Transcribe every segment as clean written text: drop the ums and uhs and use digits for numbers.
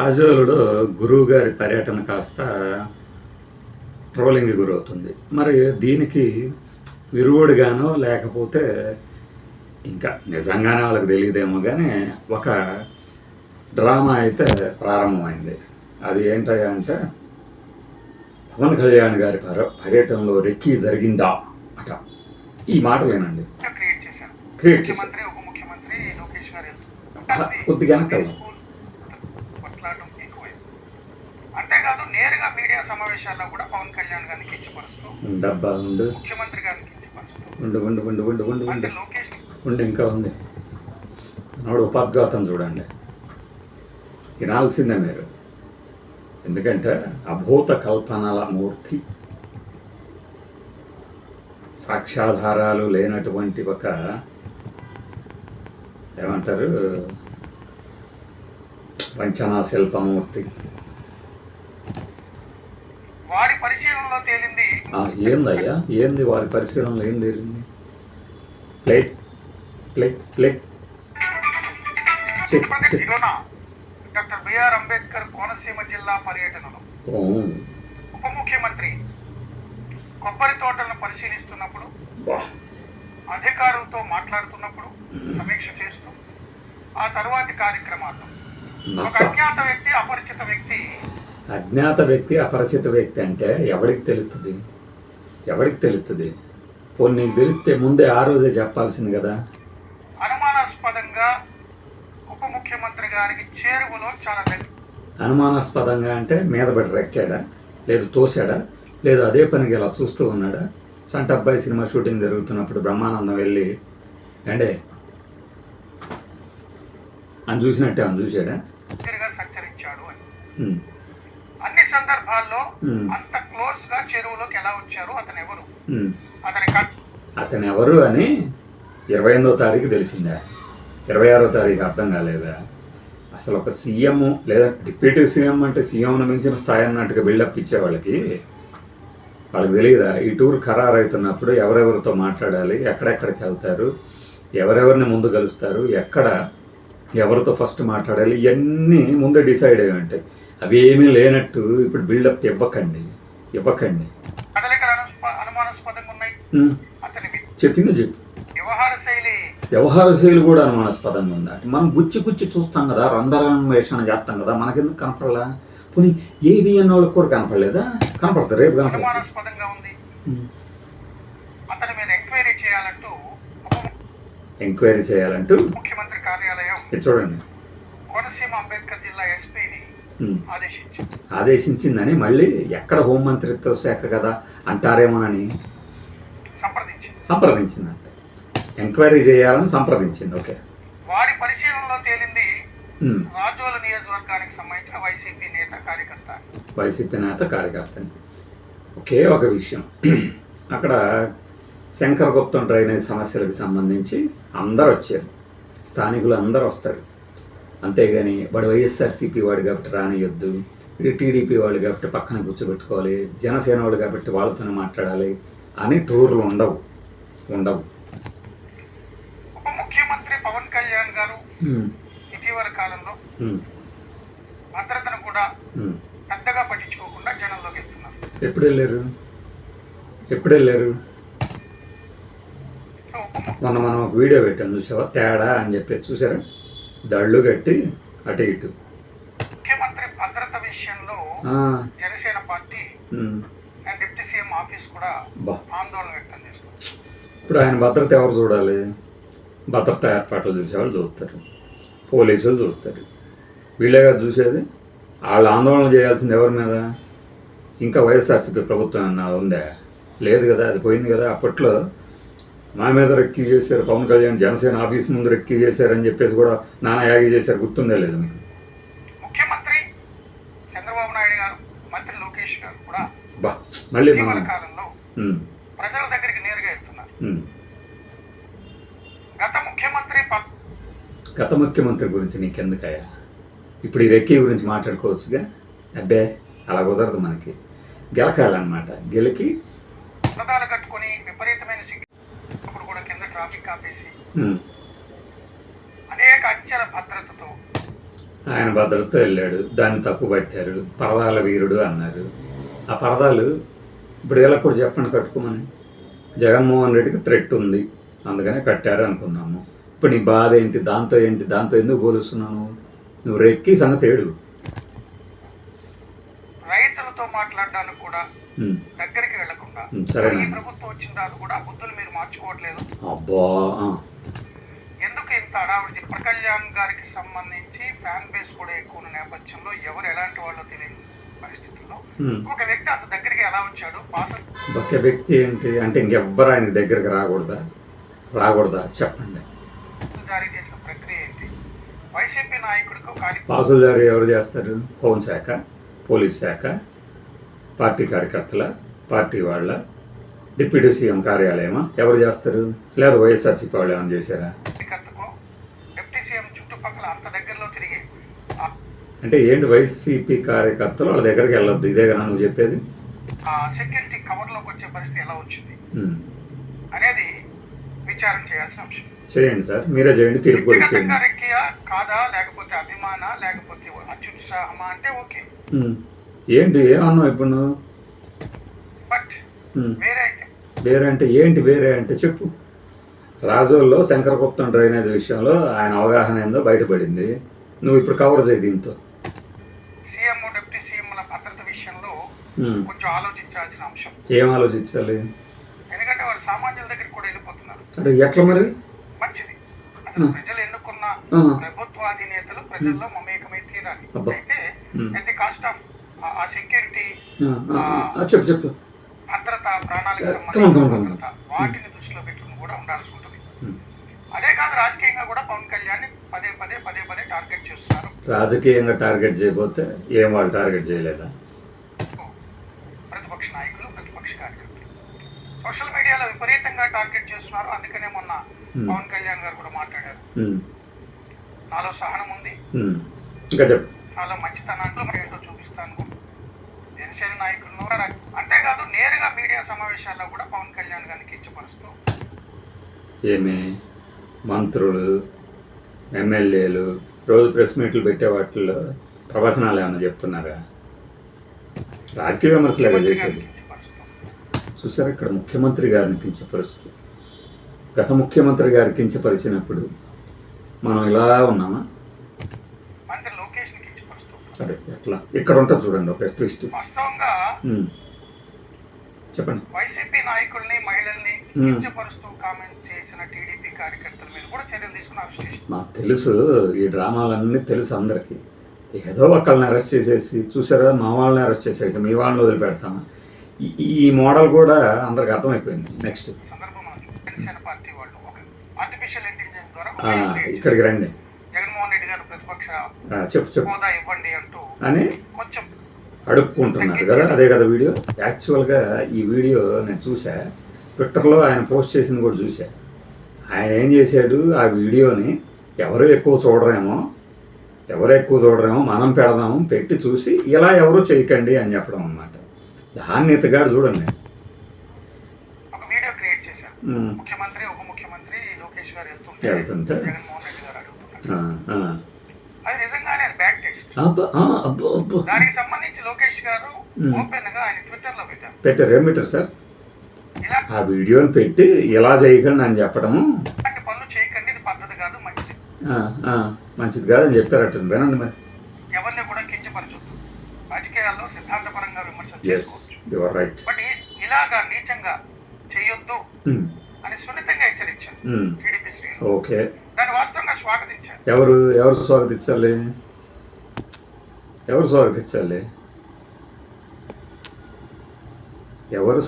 రాజోలుడు గురువు గారి పర్యటన కాస్త ట్రోలింగ్ గురవుతుంది. మరి దీనికి విరుగుడుగానో లేకపోతే ఇంకా నిజంగానే వాళ్ళకి తెలియదేమో కానీ ఒక డ్రామా అయితే ప్రారంభమైంది. అది ఏంటయ్యా అంటే పవన్ కళ్యాణ్ గారి పర్యటనలో రెక్కీ జరిగిందా అట. ఈ మాటలేనండి క్రియేట్ చేశారు. కొద్దిగా అంతేకాదు నేరుగా మీడియా సమావేశాల్లో కూడా పవన్ కళ్యాణ్ గారిని కించపరుస్తూ ముఖ్యమంత్రి గారిని కించపరుస్తూ లోకేష్ ఇంకా ఉంది నాడు ఉపాద్ఘాతం చూడండి, వినాల్సిందే మీరు. ఎందుకంటే అభూత కల్పనల మూర్తి, సాక్ష్యాధారాలు లేనటువంటి ఒక ఏమంటారు వంచనా శిల్పమూర్తి. వారి పరిశీలనలో తేలింది. ఏందయ్యా ఏంది వారి పరిశీలనలో ఏం తేలింది? Play play play doctor B R Ambedkar Konaseema జిల్లా పర్యటనలో ఉప ముఖ్యమంత్రి కొబ్బరి తోటలను పరిశీలిస్తున్నప్పుడు, అధికారులతో మాట్లాడుతున్నప్పుడు, సమీక్ష చేస్తూ ఆ తర్వాతి కార్యక్రమాల్లో అజ్ఞాత వ్యక్తి అపరిచిత వ్యక్తి అంటే ఎవరికి తెలుస్తుంది? పోనీ నీకు తెలిస్తే ముందే ఆ రోజే చెప్పాల్సింది కదా. అనుమానాస్పదంగా ఉప ముఖ్యమంత్రి గారికి చేరువలో చాలా అనుమానాస్పదంగా అంటే మీద పడి రెక్కాడా, లేదు తోసాడా, లేదు అదే పనికి ఇలా చూస్తూ ఉన్నాడా? సంట అబ్బాయి సినిమా షూటింగ్ జరుగుతున్నప్పుడు బ్రహ్మానందం వెళ్ళి అంటే అని చూసినట్టే అని చూశాడా? సంచరించాడు అని అన్ని సందర్భాల్లో అంత క్లోజ్ గా చెరువులోకి ఎలా వచ్చారు, అతను ఎవరు అని 28వ తారీఖు తెలిసిందా? 26వ తారీఖు అర్థం కాలేదా? అసలు ఒక సీఎం లేదా డిప్యూటీ సీఎం అంటే సీఎంను మించిన స్థాయి అన్నట్టుగా బిల్డప్ ఇచ్చే వాళ్ళకి తెలియదా? ఈ టూర్ ఖరారు అవుతున్నప్పుడు ఎవరెవరితో మాట్లాడాలి, ఎక్కడెక్కడికి వెళ్తారు, ఎవరెవరిని ముందు కలుస్తారు, ఎక్కడ ఎవరితో ఫస్ట్ మాట్లాడాలి, ఇవన్నీ ముందే డిసైడ్ అయ్యి ఉంటాయి. అవి ఏమీ లేనట్టు ఇప్పుడు బిల్డప్ ఇవ్వకండి. చెప్పింది చెప్పు. వ్యవహార శైలి కూడా అనుమానాస్పదంగా ఉందా? మనం గుచ్చి చూస్తాం కదా, రంధ్రాన్వేషణ చేస్తాం కదా, మనకెందుకు కనపడలా? పోనీ ఏవి అన్న వాళ్ళకి కూడా కనపడలేదా? కనపడతారు, రేపు అనుమానాస్పదంగా ఉంది. అతని మీద ఎంక్వైరీ చేయాలంటూ ముఖ్యమంత్రి కార్యాలయం చూడండి కోనసీమ అంబేద్కర్ జిల్లా ఎస్పీని ఆదేశించిందని మళ్ళీ ఎక్కడ హోంమంత్రిత్వ శాఖ కదా అంటారేమోనని సంప్రదించిందంట. ఎంక్వైరీ చేయాలని సంప్రదించింది. ఓకే. వారి పరిశీలనలో తేలింది రాజోల నియోజకవర్గానికి సంబంధించిన వైసీపీ నేత కార్యకర్తని. ఒకే ఒక విషయం, అక్కడ శంకరగుప్తం డ్రైనేజ్ సమస్యలకు సంబంధించి అందరు వచ్చారు, స్థానికులు అందరూ వస్తారు. అంతేగాని వాడు వైఎస్ఆర్సీపీ వాడు కాబట్టి రానియొద్దు, ఇది టీడీపీ వాళ్ళు కాబట్టి పక్కన కూర్చోబెట్టుకోవాలి, జనసేన వాడు కాబట్టి వాళ్ళతోనే మాట్లాడాలి అని టూర్లు ఉండవు. ఉప ముఖ్యమంత్రి పవన్ కళ్యాణ్ గారు ఇటీవల కాలంలో భద్రతను కూడా పెద్దగా పట్టించుకోకుండా జనంలోకి వెళ్తున్నారు. ఎప్పుడు వెళ్ళారు? మొన్న మనం ఒక వీడియో పెట్టాం, చూసావా? తేడా అని చెప్పేసి చూసారా? దళ్ళు కట్టి అటు ఇటు. ముఖ్యమంత్రి భద్రత విషయంలో Janasena party and deputy CM office కూడా ఆందోళన వ్యక్తం చేస్తుంది. ఇప్పుడు ఆయన భద్రత ఎవరు చూడాలి? భద్రతా ఏర్పాట్లు చూసేవాళ్ళు చూస్తారు, పోలీసులు చూస్తారు. వీళ్ళే కదా చూసేది. వాళ్ళు ఆందోళన చేయాల్సింది ఎవరి మీద? ఇంకా వైఎస్ఆర్సీపీ ప్రభుత్వం ఏమన్నా ఉందా? లేదు కదా, అది పోయింది కదా. అప్పట్లో మా మీద రెక్కీ చేశారు, పవన్ కళ్యాణ్ జనసేన ఆఫీస్ ముందు రెక్కీ చేశారని చెప్పేసి కూడా నానా యాగి చేశారు, గుర్తుందే లేదు మీకు? ముఖ్యమంత్రి చంద్రబాబు నాయుడు గారు, మంత్రి లోకేష్ గారు కూడా మళ్ళీ కాలంలో ప్రజల దగ్గరికి నేరుగా వెళ్తున్నారు. గత ముఖ్యమంత్రి గురించి నీకెందుకయ్యా? ఇప్పుడు ఈ రెక్కీ గురించి మాట్లాడుకోవచ్చుగా. అబ్బే అలా కుదరదు, మనకి గెలకాలన్నమాట. గెలికి కట్టుకొని విపరీతమైన కూడా కింద ట్రాఫిక్ ఆపేసి అనేక అంచెల భద్రతతో ఆయన భద్రతతో వెళ్ళాడు, దాన్ని తప్పు పట్టారు, పరదాల వీరుడు అన్నారు. ఆ పరదాలు ఇప్పుడు వీళ్ళకి కూడా చెప్పండి కట్టుకోమని. జగన్మోహన్ రెడ్డికి థ్రెట్ ఉంది, అందుకనే కట్టారు అనుకున్నాము. ఇప్పుడు నీ బాధ ఏంటి, దాంతో ఏంటి, దాంతో ఎందుకు పోలుస్తున్నాను? నువ్వు రెక్కి సంగతి ఏడు. రైతులతో మాట్లాడడానికి కూడా దగ్గరికి వెళ్లకుండా సరే, ఈ ప్రభుత్వం వచ్చిన తర్వాత కూడా బుద్ధులు మీరు మార్చుకోవట్లేదు. అబ్బా ఎందుకు ఇంత అడావుడి? పవన్ కళ్యాణ్ గారికి సంబంధించి ఫ్యాన్ బేస్ కూడా ఎక్కువ ఉన్న నేపథ్యంలో ఎవరు ఎలాంటి వాళ్ళో తెలియని పరిస్థితుల్లో ఒక వ్యక్తి అంత దగ్గరికి ఎలా వచ్చాడు? ఒక వ్యక్తి ఏంటి అంటే ఇంకెవ్వరు ఆయన దగ్గరికి రాకూడదా చెప్పండి. జారీ చేసిన ప్రక్రియ ఏంటి? వైసీపీ నాయకుడికి పాసులు జారీ ఎవరు చేస్తారు? హోంశాఖ, పోలీస్ శాఖ, పార్టీ కార్యకర్తల, పార్టీ వాళ్ళ, డిప్యూటీ సీఎం కార్యాలయమా? ఎవరు చేస్తారు? లేదా వైఎస్ఆర్సీపీ వాళ్ళు ఏమైనా చేశారా? డిప్యూటీ సీఎం చుట్టుపక్కల అంత దగ్గరలో తిరిగి అంటే ఏంటి వైసీపీ కార్యకర్తలు వాళ్ళ దగ్గరికి వెళ్ళొద్దు, ఇదే కదా నువ్వు చెప్పేది? సెక్యూరిటీ కవర్లోకి వచ్చే పరిస్థితి ఎలా వచ్చింది అనేది విచారణ చేయాల్సిన అంశం. చేయండి సార్, మీరే చేయండి, తీర్పు కూడా చేయండి. కాదా, లేకపోతే అభిమాన, లేకపోతే అత్యుత్సాహమా అంటే ఓకే. ఏంటి ఏమన్నావు ఇప్పుడు నువ్వు? బట్ వేరే అంటే ఏంటి? వేరే అంటే చెప్పు. రాజోల్లో శంకరగుప్తం డ్రైనేజ్ విషయంలో ఆయన అవగాహన ఏందో బయటపడింది, నువ్వు ఇప్పుడు కవర్ చేయి దీంతో. సీఎం, డిప్యూటీ సీఎంల భద్రత విషయంలో కొంచెం ఆలోచించాల్సిన అంశం. ఏం ఆలోచించాలి? ఎందుకంటే వాళ్ళు సామాన్యుల దగ్గరికి కూడా వెళ్ళిపోతున్నారు. అరే ఎట్లా మరి? మంచిది, అసలు ప్రజలు ఎన్నుకున్న ప్రభుత్వాధినేతలు ప్రజల్లో మమేకమై తీరాలి. అయితే ఎట్ ది కాస్ట్ ఆఫ్ ఆ సెక్యూరిటీ, చెప్పు భద్రత, ప్రాణాలకు సంబంధించిన భద్రత, వాటిని దృష్టిలో పెట్టుకుని కూడా ఉండాల్సి ఉంటుంది. అదే కాదు, రాజకీయంగా కూడా పవన్ కళ్యాణ్ పదే పదే టార్గెట్ చేస్తున్నారు. రాజకీయంగా టార్గెట్ చేయకపోతే ఏం వాళ్ళు టార్గెట్ చేయలేదా? ప్రతిపక్ష నాయకులు, ప్రతిపక్ష కార్యకర్తలు సోషల్ మీడియాలో విపరీతంగా టార్గెట్ చేస్తున్నారు. అందుకనే మొన్న పవన్ కళ్యాణ్ గారు కూడా మాట్లాడారు, నాలో సహనం ఉంది, ఇంకా చెప్పు, నాలో మంచితనాన్ని ఏంటో చూపిస్తాను. జనసేన నాయకులను అంతేకాదు నేరుగా మీడియా సమావేశాల్లో కూడా పవన్ కళ్యాణ్ గారిని కించపరుస్తూ ఏమి మంత్రులు, ఎమ్మెల్యేలు రోజు ప్రెస్ మీట్లు పెట్టే వాటిల్లో ప్రవచనాలు ఏమైనా చెప్తున్నారా? రాజకీయ విమర్శలేగా చేసేది. చూసారా, ఇక్కడ ముఖ్యమంత్రి గారిని కించపరుస్తూ, గత ముఖ్యమంత్రి గారు కించపరిచినప్పుడు మనం ఇలా ఉన్నామా? మంత్రి లోకేష్ ని కించపరుస్తూ సరే ఎట్లా ఇక్కడ ఉంటుంది చూడండి ఒక ట్విస్ట్. వాస్తవంగా చెప్పండి. వైసీపీ నాయకుల్ని, మహిళల్ని కించపరుస్తూ కామెంట్ చేసిన టీడీపీ కార్యకర్తల మీద కూడా చర్యలు తీసుకుని అరెస్ట్ చేశారు. నాకు తెలుసు, ఈ డ్రామాలన్నీ తెలుసు అందరికీ. ఏదో ఒకళ్ళని అరెస్ట్ చేసేసి, చూసారా మా వాళ్ళని అరెస్ట్ చేసాక మీ వాళ్ళని వదిలిపెడతామా? ఈ మోడల్ కూడా అందరికి అర్థమైపోయింది. నెక్స్ట్ సందర్భంలో జనసేన పార్టీ వాళ్ళు ఒక ఆర్టిఫిషియల్ ఇంటెలిజెన్స్ ద్వారా ఇక్కడికి రండి, జగన్మోహన్ రెడ్డి గారు ప్రతిపక్ష చెప్పు హోదా ఇవ్వండి అంటూ అని కొంచెం అడుక్కుంటున్నారు కదా, అదే కదా వీడియో. యాక్చువల్గా ఈ వీడియో నేను చూసా, ట్విట్టర్లో ఆయన పోస్ట్ చేసింది కూడా చూసా. ఆయన ఏం చేశాడు, ఆ వీడియోని ఎవరు ఎక్కువ చూడరేమో మనం పెడదాము, పెట్టి చూసి ఇలా ఎవరు చేయకండి అని చెప్పడం అన్నమాట. దాన్ని ఎత్తగాడు చూడండి. ఒక వీడియో క్రియేట్ చేశారు, ముఖ్యమంత్రి, ఉప ముఖ్యమంత్రి లోకేష్ గారు వెళ్తుంటే జగన్మోహన్ రెడ్డి గారు అడుగుతున్నారు. అది నిజంగానే అది బ్యాడ్ టెస్ట్. దానికి సంబంధించి లోకేష్ గారు ఓపెన్ గా ఆయన ట్విట్టర్ లో పెట్టారు. ఏం పెట్టారు సార్? ఆ వీడియోని పెట్టి ఇలా చేయకండి అని చెప్పడము, ఇలాంటి పనులు చేయకండి, ఇది పద్ధతి కాదు, మంచిది కాదు అని చెప్పారట. వినండి మరి. ఎవరిని కూడా కించపరచొద్దు, రాజకీయాల్లో సిద్ధాంతపరంగా విమర్శలు చేసుకోవచ్చు, బట్ ఇలాగా నీచంగా చేయొద్దు అని సున్నితంగా హెచ్చరించారు టీడీపీ శ్రేణులు. ఓకే, దాన్ని వాస్తవంగా స్వాగతించారు. ఎవరు స్వాగతించాలి? ఎవరు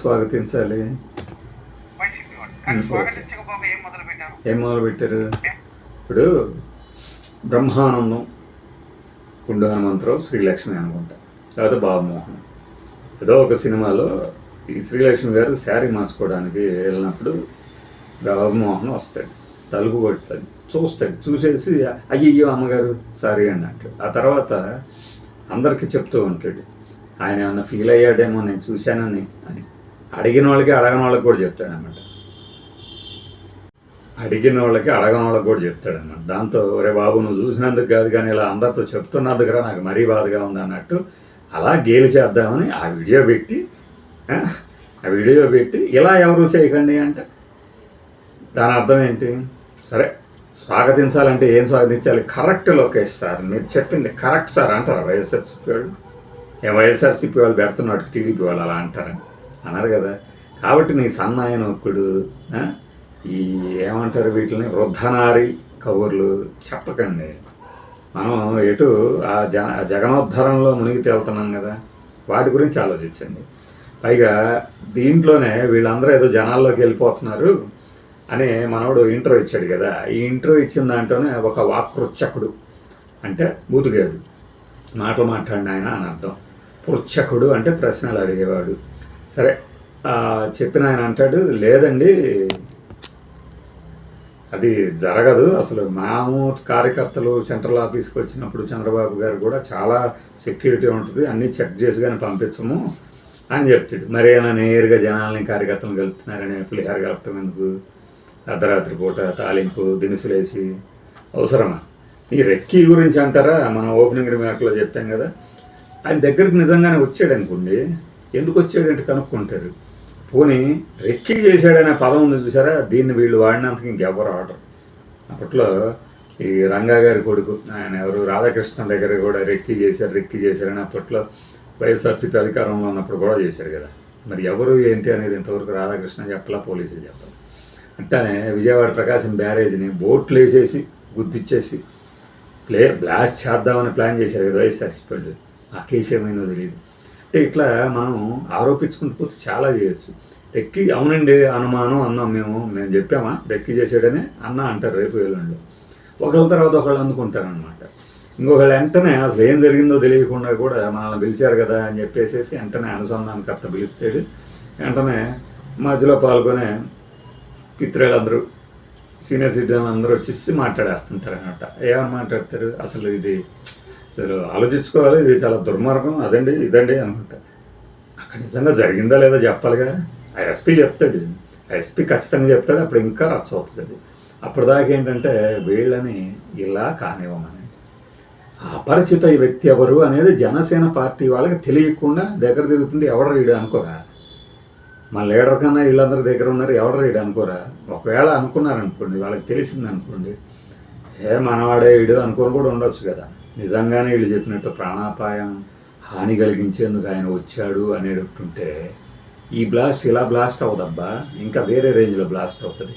స్వాగతించాలి? వైసీపీ వాళ్ళు. కానీ స్వాగతించకపోగా ఏం మొదలు పెట్టారు? ఇప్పుడు బ్రహ్మానందం, గుండు హనుమంతరావు, శ్రీలక్ష్మి అనుకుంటా, లేకపోతే బాబుమోహన్, ఏదో ఒక సినిమాలో ఈ శ్రీలక్ష్మి గారు శారీ మార్చుకోవడానికి వెళ్ళినప్పుడు బాబుమోహన్ వస్తాడు, తలుపు కొడతాడు, చూసేసి అయ్యయ్యో అమ్మగారు సారీ అన్నట్టు. ఆ తర్వాత అందరికీ చెప్తూ ఉంటాడు, ఆయన ఏమన్నా ఫీల్ అయ్యాడేమో నేను చూశానని అని. అడిగిన వాళ్ళకి అడగని వాళ్ళకి కూడా చెప్తాడు అన్నమాట. అడిగిన వాళ్ళకి అడగని వాళ్ళకి కూడా చెప్తాడన్నమాట. దాంతో ఒరే బాబు నువ్వు చూసినందుకు కాదు కానీ ఇలా అందరితో చెప్తున్నందుకురా నాకు మరీ బాధగా ఉంది అన్నట్టు అలా గేలి చేద్దామని ఆ వీడియో పెట్టి ఇలా ఎవరు చేయకండి అంటే దాని అర్థం ఏంటి? సరే స్వాగతించాలంటే ఏం స్వాగతించాలి? కరెక్ట్ లోకేష్ సార్, మీరు చెప్పింది కరెక్ట్ సార్ అంటారా వైఎస్ఆర్సీపీ వాళ్ళు? వైఎస్ఆర్సీపీ వాళ్ళు పెడుతున్నట్టు టీడీపీ వాళ్ళు అలా అంటారా? అన్నారు కదా. కాబట్టి నీ సన్నాయన ఒక్కడు ఈ ఏమంటారు వీటిని వృద్ధనారి కబుర్లు చెప్పకండి. మనం ఎటు ఆ జగనోద్ధరణలో మునిగి తేలుతున్నాం కదా, వాటి గురించి ఆలోచించండి. పైగా దీంట్లోనే వీళ్ళందరూ ఏదో జనాల్లోకి వెళ్ళిపోతున్నారు అని మనోడు ఇంట్రో ఇచ్చాడు కదా. ఈ ఇంట్రో ఇచ్చిన దాంట్లోనే ఒక వాక్పృచ్చకుడు అంటే బూతుగాడు మాటలు మాట్లాడిన ఆయన అని అర్థం. పృచ్చకుడు అంటే ప్రశ్నలు అడిగేవాడు. సరే చెప్పిన ఆయన అంటాడు, లేదండి అది జరగదు, అసలు మేము కార్యకర్తలు సెంట్రల్ ఆఫీస్కి వచ్చినప్పుడు చంద్రబాబు గారు కూడా చాలా సెక్యూరిటీ ఉంటుంది, అన్నీ చెక్ చేసి కానీ పంపించము అని చెప్తాడు. మరేనా నేరుగా జనాల్ని కార్యకర్తలను కలుపుతున్నారని పులిహార కలపటం ఎందుకు? అర్ధరాత్రి పూట తాలింపు దినుసులు వేసి అవసరమా? ఈ రెక్కీ గురించి అంటారా? మనం ఓపెనింగ్ రిమార్క్లో చెప్పాం కదా, ఆయన దగ్గరికి నిజంగానే వచ్చాడు అనుకోండి, ఎందుకు వచ్చాడంటే కనుక్కుంటారు. పోనీ రెక్కీ చేశాడనే పదం ఉంది చూసారా, దీన్ని వీళ్ళు వాడినందుకు ఇంకెవ్వరు ఆడరు. అప్పట్లో ఈ రంగా గారి కొడుకు ఆయన ఎవరు రాధాకృష్ణ దగ్గర కూడా రెక్కీ చేశారని అప్పట్లో వైఎస్ఆర్సీపీ అధికారంలో ఉన్నప్పుడు కూడా చేశారు కదా. మరి ఎవరు ఏంటి అనేది ఇంతవరకు రాధాకృష్ణ చెప్పలా, పోలీసులు చెప్పాలి. అంటేనే విజయవాడ ప్రకాశం బ్యారేజ్ని బోట్లు వేసేసి గుద్దిచ్చేసి బ్లాస్ట్ చేద్దామని ప్లాన్ చేశారు కదా వైఎస్ఆర్సీపీ వాళ్ళు. ఆ కేసు ఏమైందో తెలియదు. అంటే ఇట్లా మనం ఆరోపించుకుంటూ పోతే చాలా చేయొచ్చు. రెక్కి అవునండి అనుమానం అన్నాం మేము చెప్పామా రెక్కి చేసాడని అన్న అంటారు రేపు ఎల్లుండిలో. ఒకళ్ళ తర్వాత ఒకళ్ళు అందుకుంటారనమాట. ఇంకొకళ్ళు వెంటనే అసలు ఏం జరిగిందో తెలియకుండా కూడా మనల్ని పిలిచారు కదా అని చెప్పేసి వెంటనే అనుసంధానకర్త పిలుస్తాడు. వెంటనే మధ్యలో పాల్గొనే పిత్రులందరూ సీనియర్ సిటిజన్లు అందరూ వచ్చేసి మాట్లాడేస్తుంటారు అనమాట. ఏమని మాట్లాడతారు? అసలు ఆలోచించుకోవాలి, ఇది చాలా దుర్మార్గం, అదండి ఇదండి అనుకుంటా. అక్కడ నిజంగా జరిగిందా లేదా చెప్పాలిగా. ఆ ఎస్పీ చెప్తాడు, ఆ ఎస్పీ ఖచ్చితంగా చెప్తాడు. అప్పుడు ఇంకా రచ్చ అవుతుంది. అప్పుడు దాకా ఏంటంటే వీళ్ళని ఇలా కానివ్వమని. అపరిచిత వ్యక్తి ఎవరు అనేది జనసేన పార్టీ వాళ్ళకి తెలియకుండా దగ్గర తిరుగుతుంది. ఎవడ రీడు అనుకోరా? మా లీడర్ కన్నా వీళ్ళందరి దగ్గర ఉన్నారు, ఎవడ రీడు అనుకోరా? ఒకవేళ అనుకున్నారనుకోండి, వాళ్ళకి తెలిసింది అనుకోండి, మనవాడే వీడు అనుకొని కూడా ఉండొచ్చు కదా. నిజంగానే వీళ్ళు చెప్పినట్టు ప్రాణాపాయం హాని కలిగించేందుకు ఆయన వచ్చాడు అనేటట్టుంటే ఈ బ్లాస్ట్ ఇలా బ్లాస్ట్ అవ్వదబ్బా, ఇంకా వేరే రేంజ్లో బ్లాస్ట్ అవుతుంది.